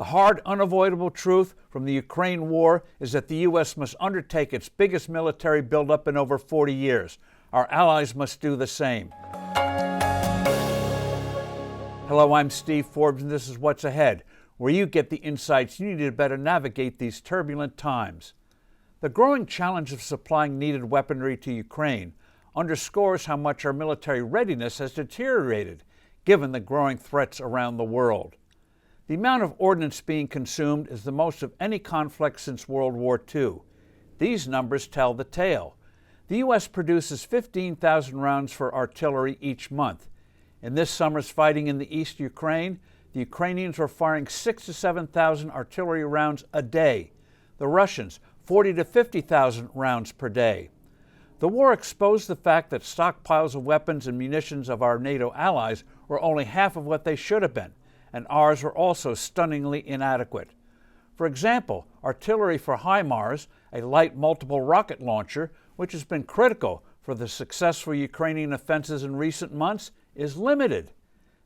The hard, unavoidable truth from the Ukraine war is that the U.S. must undertake its biggest military buildup in over 40 years. Our allies must do the same. Hello, I'm Steve Forbes, and this is What's Ahead, where you get the insights you need to better navigate these turbulent times. The growing challenge of supplying needed weaponry to Ukraine underscores how much our military readiness has deteriorated, given the growing threats around the world. The amount of ordnance being consumed is the most of any conflict since World War II. These numbers tell the tale. The U.S. produces 15,000 rounds for artillery each month. In this summer's fighting in the East Ukraine, the Ukrainians were firing 6,000 to 7,000 artillery rounds a day. The Russians, 40,000 to 50,000 rounds per day. The war exposed the fact that stockpiles of weapons and munitions of our NATO allies were only half of what they should have been, and ours were also stunningly inadequate. For example, artillery for HIMARS, a light multiple rocket launcher, which has been critical for the successful Ukrainian offenses in recent months, is limited.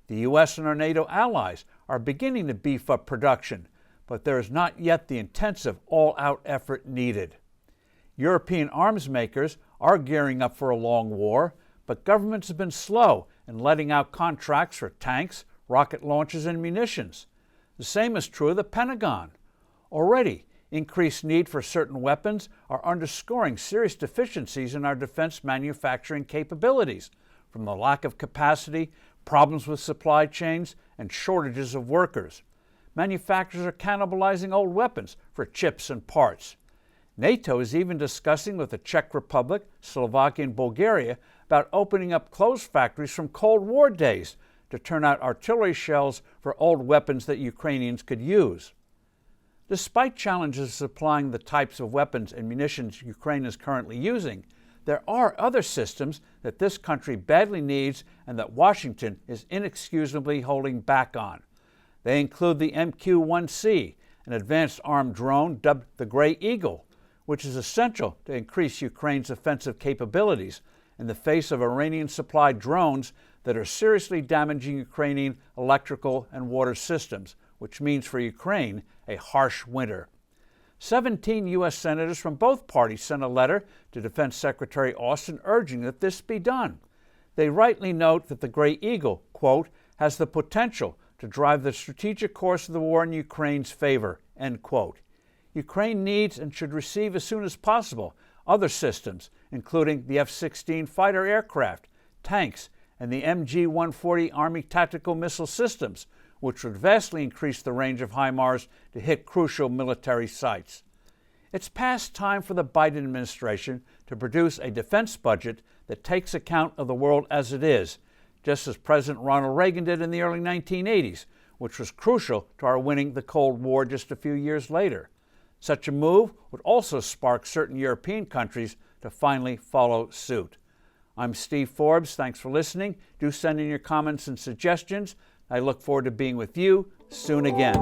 The U.S. and our NATO allies are beginning to beef up production, but there is not yet the intensive, all-out effort needed. European arms makers are gearing up for a long war, but governments have been slow in letting out contracts for tanks, rocket launchers, and munitions. The same is true of the Pentagon. Already, increased need for certain weapons are underscoring serious deficiencies in our defense manufacturing capabilities, from the lack of capacity, problems with supply chains, and shortages of workers. Manufacturers are cannibalizing old weapons for chips and parts. NATO is even discussing with the Czech Republic, Slovakia, and Bulgaria about opening up closed factories from Cold War days to turn out artillery shells for old weapons that Ukrainians could use. Despite challenges supplying the types of weapons and munitions Ukraine is currently using, there are other systems that this country badly needs and that Washington is inexcusably holding back on. They include the MQ-1C, an advanced armed drone dubbed the Gray Eagle, which is essential to increase Ukraine's offensive capabilities in the face of Iranian-supplied drones that are seriously damaging Ukrainian electrical and water systems, which means for Ukraine a harsh winter. 17 U.S. senators from both parties sent a letter to Defense Secretary Austin urging that this be done. They rightly note that the Gray Eagle, quote, has the potential to drive the strategic course of the war in Ukraine's favor, end quote. Ukraine needs and should receive as soon as possible other systems, including the F-16 fighter aircraft, tanks, and the MG-140 Army tactical missile systems, which would vastly increase the range of HIMARS to hit crucial military sites. It's past time for the Biden administration to produce a defense budget that takes account of the world as it is, just as President Ronald Reagan did in the early 1980s, which was crucial to our winning the Cold War just a few years later. Such a move would also spark certain European countries to finally follow suit. I'm Steve Forbes. Thanks for listening. Do send in your comments and suggestions. I look forward to being with you soon again.